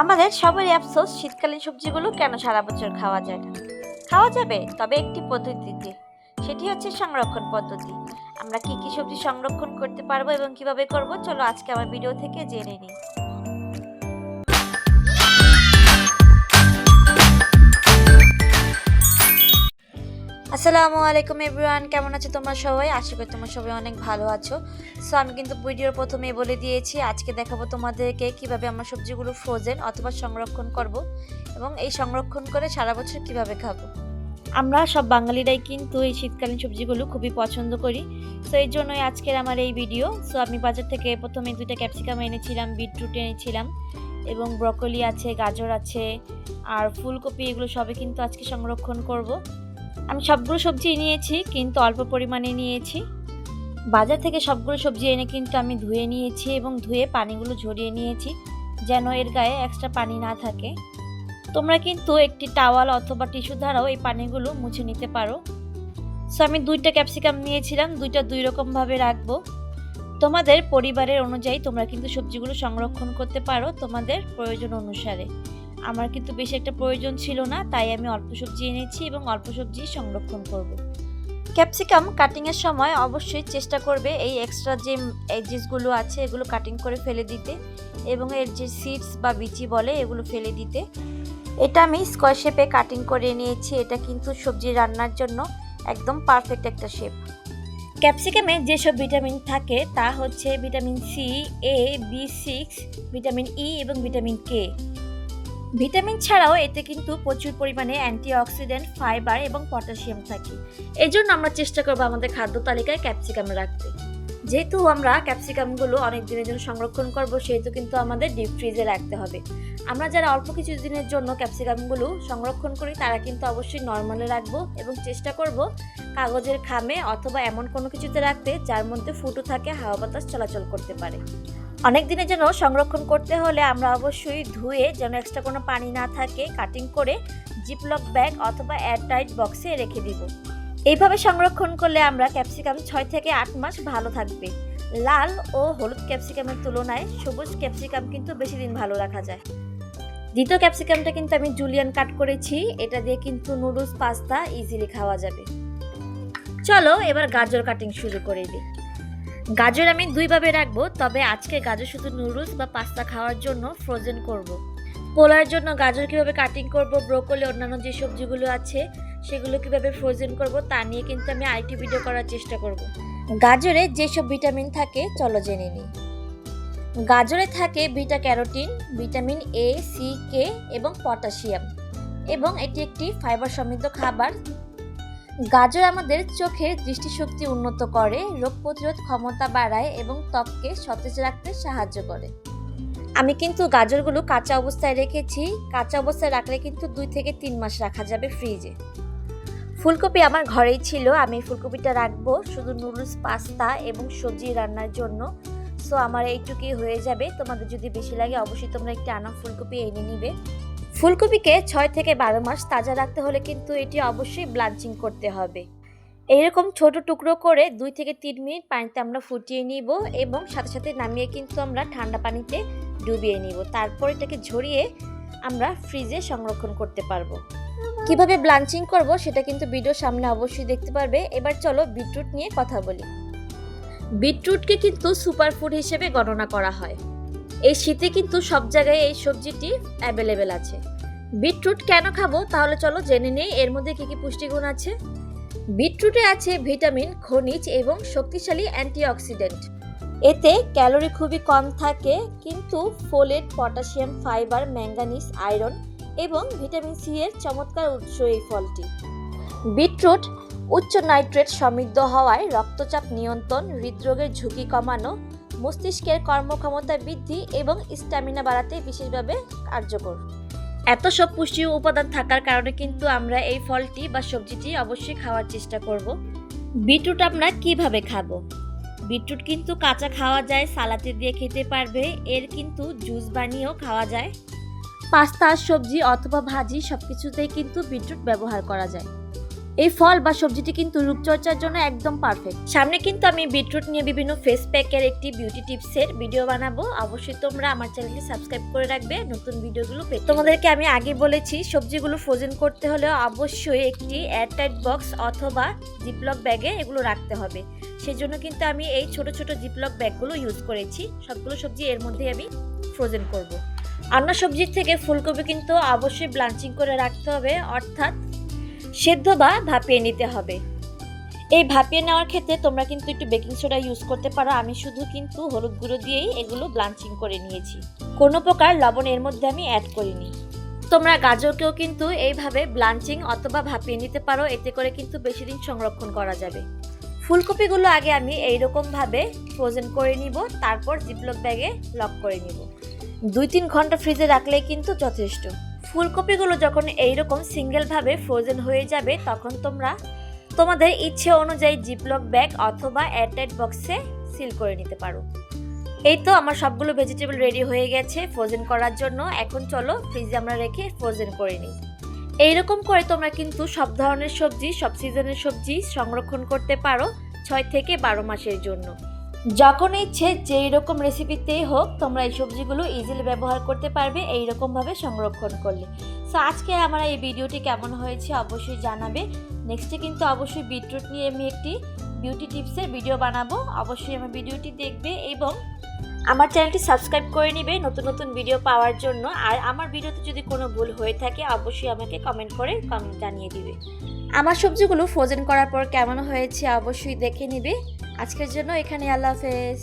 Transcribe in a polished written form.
আমাদের সবারই আফসোস শীতকালীন সবজিগুলো কেন সারা বছর খাওয়া যায় না। খাওয়া যাবে, তবে একটি পদ্ধতিতে, সেটি হচ্ছে সংরক্ষণ পদ্ধতি। আমরা কি কি সবজি সংরক্ষণ করতে পারবো এবং কিভাবে করব, চলো আজকে আমার ভিডিও থেকে জেনে নিই। আসসালামু আলাইকুম এভরিওয়ান, কেমন আছো তোমরা সবাই? আশা করি তোমরা সবাই অনেক ভালো আছো। সো আমি কিন্তু ভিডিওর প্রথমেই বলে দিয়েছি, আজকে দেখাবো তোমাদেরকে কিভাবে আমরা সবজিগুলো ফ্রোজেন অথবা সংরক্ষণ করব এবং এই সংরক্ষণ করে সারা বছর কিভাবে খাবো। আমরা সব বাঙালিরাই কিন্তু এই শীতকালীন সবজিগুলো খুবই পছন্দ করি। সো এই জন্যই আজকের আমার এই ভিডিও। সো আমি বাজার থেকে প্রথমে 2টা ক্যাপসিকাম এনেছিলাম, বিটরুট এনেছিলাম এবং ব্রকলি আছে, গাজর আছে আর ফুলকপি, এগুলো সবই কিন্তু আজকে সংরক্ষণ করব। আমি সবগুলো সবজি নিয়েছি, কিন্তু অল্প পরিমাণে নিয়েছি। বাজার থেকে সবগুলো সবজি এনে কিন্তু আমি ধুয়ে নিয়েছি এবং ধুয়ে পানিগুলো ঝরিয়ে নিয়েছি, যেন এর গায়ে এক্সট্রা পানি না থাকে। তোমরা কিন্তু একটি টাওয়াল অথবা টিস্যু দ্বারাও এই পানিগুলো মুছে নিতে পারো। সো আমি 2টা ক্যাপসিকাম নিয়েছিলাম, 2টা 2 রকমভাবে রাখবো। তোমাদের পরিবারের অনুযায়ী তোমরা কিন্তু সবজিগুলো সংরক্ষণ করতে পারো তোমাদের প্রয়োজন অনুসারে। আমার কিন্তু বেশি একটা প্রয়োজন ছিল না, তাই আমি অল্প সবজি এনেছি এবং অল্প সবজি সংরক্ষণ করব। ক্যাপসিকাম কাটিংয়ের সময় অবশ্যই চেষ্টা করবে এই এক্সট্রা যে এজেসগুলো আছে এগুলো কাটিং করে ফেলে দিতে এবং এর যে সিডস বা বিচি বলে এগুলো ফেলে দিতে। এটা আমি স্কোয়ার শেপে কাটিং করে নিয়েছি। এটা কিন্তু সবজি রান্নার জন্য একদম পারফেক্ট একটা শেপ। ক্যাপসিকামে যেসব ভিটামিন থাকে তা হচ্ছে ভিটামিন সি, এ, বি6, ভিটামিন ই এবং ভিটামিন কে। ভিটামিন ছাড়াও এতে কিন্তু প্রচুর পরিমাণে অ্যান্টিঅক্সিডেন্ট, ফাইবার এবং পটাশিয়াম থাকে। এই জন্য আমরা চেষ্টা করবো আমাদের খাদ্য তালিকায় ক্যাপসিকাম রাখতে। যেহেতু আমরা ক্যাপসিকামগুলো অনেক দিনের জন্য সংরক্ষণ করব, সেহেতু কিন্তু আমাদের ডিপ ফ্রিজে রাখতে হবে। আমরা যারা অল্প কিছু দিনের জন্য ক্যাপসিকামগুলো সংরক্ষণ করি তারা কিন্তু অবশ্যই নর্মালে রাখবো এবং চেষ্টা করব কাগজের খামে অথবা এমন কোনো কিছুতে রাখতে যার মধ্যে ফুটো থাকে, হাওয়া বাতাস চলাচল করতে পারে। অনেক দিনের জন্য সংরক্ষণ করতে হলে আমরা অবশ্যই ধুয়ে, যেন এক্সট্রা কোনো পানি না থাকে, কাটিং করে জিপলক ব্যাগ অথবা এয়ারটাইট বক্সে রেখে দিব। এইভাবে সংরক্ষণ করলে আমরা ক্যাপসিকাম 6 থেকে 8 মাস ভালো থাকবে। লাল ও হলুদ ক্যাপসিকামের তুলনায় সবুজ ক্যাপসিকাম কিন্তু বেশি দিন ভালো রাখা যায়। দ্বিতীয় ক্যাপসিকামটা কিন্তু আমি জুলিয়ান কাট করেছি। এটা দিয়ে কিন্তু নুডলস, পাস্তা ইজিলি খাওয়া যাবে। চলো এবার গাজর কাটিং শুরু করে দিই। গাজর আমি 2 ভাবে রাখবো, তবে আজকে গাজর শুধু নুডলস বা পাস্তা খাওয়ার জন্য ফ্রোজেন করব। পোলার জন্য গাজর কিভাবে কাটিং করব, ব্রোকলি, অন্যান্য যে সবজিগুলো আছে সেগুলো কিভাবে ফ্রোজেন করব তা নিয়ে কিন্তু আমি আরেকটি ভিডিও করার চেষ্টা করব। গাজরে যেসব ভিটামিন থাকে চলো জেনে নিই। গাজরে থাকে beta carotene, vitamin A, C, K এবং পটাশিয়াম, এবং এটি একটি ফাইবার সমৃদ্ধ খাবার। গাজর আমাদের চোখের দৃষ্টিশক্তি উন্নত করে, রোগ প্রতিরোধ ক্ষমতা বাড়ায় এবং ত্বককে সতেজ রাখতে সাহায্য করে। আমি কিন্তু গাজরগুলো কাঁচা অবস্থায় রেখেছি। কাঁচা অবস্থায় রাখলে কিন্তু 2 থেকে 3 মাস রাখা যাবে ফ্রিজে। ফুলকপি আমার ঘরেই ছিল, আমি ফুলকপিটা রাখবো শুধু নুডলস, পাস্তা এবং সবজি রান্নার জন্য। সো আমার এইটুকুই হয়ে যাবে। তোমাদের যদি বেশি লাগে অবশ্যই তোমরা একটি আনা ফুলকপি এনে নিবে। ফুলকপিকে 6 থেকে 12 মাস তাজা রাখতে হলে কিন্তু এটি অবশ্যই ব্লাঞ্চিং করতে হবে। এইরকম ছোট টুকরো করে 2 থেকে 3 মিনিট পানিতে আমরা ফুটিয়ে নিব এবং সাথে সাথে নামিয়ে কিন্তু আমরা ঠান্ডা পানিতে ডুবিয়ে নিব। তারপর এটাকে ঝরিয়ে আমরা ফ্রিজে সংরক্ষণ করতে পারবো। কিভাবে ব্লাঞ্চিং করব সেটা কিন্তু ভিডিওর সামনে অবশ্যই দেখতে পারবে। এবার চলো বিটরুট নিয়ে কথা বলি। বিটরুটকে কিন্তু সুপারফুড হিসেবে গণনা করা হয়। এই শীতে কিন্তু সব জায়গায় এই সবজিটি অ্যাভেলেবেল আছে। বিটরুট কেন খাবো তাহলে চলো জেনে নেই এর মধ্যে কি কি পুষ্টিগুণ আছে। বিটরুটে আছে ভিটামিন, খনিজ এবং শক্তিশালী অ্যান্টিঅক্সিডেন্ট। এতে ক্যালোরি খুবই কম থাকে, কিন্তু folate, potassium, fibre, manganese, iron এবং ভিটামিন সি এর চমৎকার উৎস এই ফলটি। বিটরুট উচ্চ নাইট্রেট সমৃদ্ধ হওয়ায় রক্তচাপ নিয়ন্ত্রণ, হৃদরোগের ঝুঁকি কমানো, মস্তিষ্কের কর্মক্ষমতা বৃদ্ধি এবং স্ট্যামিনা বাড়াতে বিশেষভাবে কার্যকর। এত সব পুষ্টি উপাদান থাকার কারণে কিন্তু আমরা এই ফলটি বা সবজিটি অবশ্যই খাওয়ার চেষ্টা করব। বিটরুট আমরা কিভাবে খাবো? বিটরুট কিন্তু কাঁচা খাওয়া যায়, সালাদে দিয়ে খেতে পারবে, এর কিন্তু জুস বানিয়েও খাওয়া যায়। পাস্তা, সবজি অথবা ভাজি সবকিছুতেই কিন্তু বিটরুট ব্যবহার করা যায়। এই ফল বা সবজিটি কিন্তু রূপচর্চার জন্য একদম পারফেক্ট। সামনে কিন্তু আমি বিটরুট নিয়ে বিভিন্ন ফেস প্যাকের একটি বিউটি টিপসের ভিডিও বানাবো। অবশ্যই তোমরা আমার চ্যানেলটি সাবস্ক্রাইব করে রাখবে নতুন ভিডিওগুলো পেতে। তোমাদেরকে আমি আগে বলেছি সবজিগুলো ফ্রোজেন করতে হলে অবশ্যই একটি এয়ারটাইট বক্স অথবা জিপলক ব্যাগে এগুলো রাখতে হবে। সেজন্য কিন্তু আমি এই ছোট ছোট জিপলক ব্যাগগুলো ইউজ করেছি। সবগুলো সবজি এর মধ্যে আমি ফ্রোজেন করব। অন্য সবজির থেকে ফুলকপি কিন্তু অবশ্যই ব্লাঞ্চিং করে রাখতে হবে, অর্থাৎ সেদ্ধ বা ভাপিয়ে নিতে হবে। এই ভাপিয়ে নেওয়ার ক্ষেত্রে তোমরা কিন্তু একটু বেকিং সোডা ইউজ করতে পারো। আমি শুধু কিন্তু হলুদ গুঁড়ো দিয়েই এগুলো ব্লাঞ্চিং করে নিয়েছি, কোনো প্রকার লবণ এর মধ্যে আমি অ্যাড করিনি। তোমরা গাজরকেও কিন্তু এইভাবে ব্লাঞ্চিং অথবা ভাপিয়ে নিতে পারো, এতে করে কিন্তু বেশি দিন সংরক্ষণ করা যাবে। ফুলকপিগুলো আগে আমি এইরকম ভাবে ফ্রোজেন করে নিব, তারপর জিপলক ব্যাগে লক করে নিব। 2-3 ঘন্টা ফ্রিজে রাখলেই কিন্তু যথেষ্ট। ফুলকপিগুলো যখন এইরকম সিঙ্গেল ভাবে ফ্রোজেন হয়ে যাবে তখন তোমরা তোমাদের ইচ্ছে অনুযায়ী জিপলক ব্যাগ অথবা এয়ারটাইট বক্সে সিল করে নিতে পারো। এই তো আমার সবগুলো ভেজিটেবল রেডি হয়ে গেছে ফ্রোজেন করার জন্য। এখন চলো ফ্রিজে আমরা রেখে ফ্রোজেন করে নিই। এইরকম করে তোমরা কিন্তু সব ধরনের সবজি, সব সিজনের সবজি সংরক্ষণ করতে পারো 6 থেকে 12 মাসের জন্য। যখন ইচ্ছে যেই রকম রেসিপিতেই হোক তোমরা এই সবজিগুলো ইজিলি ব্যবহার করতে পারবে এইরকমভাবে সংরক্ষণ করলে। সো আজকে আমার এই ভিডিওটি কেমন হয়েছে অবশ্যই জানাবে। নেক্সটে কিন্তু অবশ্যই বিটরুট নিয়ে আমি একটি বিউটি টিপসের ভিডিও বানাবো। অবশ্যই আমার ভিডিওটি দেখবে এবং আমার চ্যানেলটি সাবস্ক্রাইব করে নিবে নতুন নতুন ভিডিও পাওয়ার জন্য। আর আমার ভিডিওতে যদি কোনো ভুল হয়ে থাকে অবশ্যই আমাকে কমেন্ট করে জানিয়ে দিবে। আমার সবজিগুলো ফ্রোজেন করার পর কেমন হয়েছে অবশ্যই দেখে নিবে। আজকের জন্য এখানে আল্লাহ হাফেজ।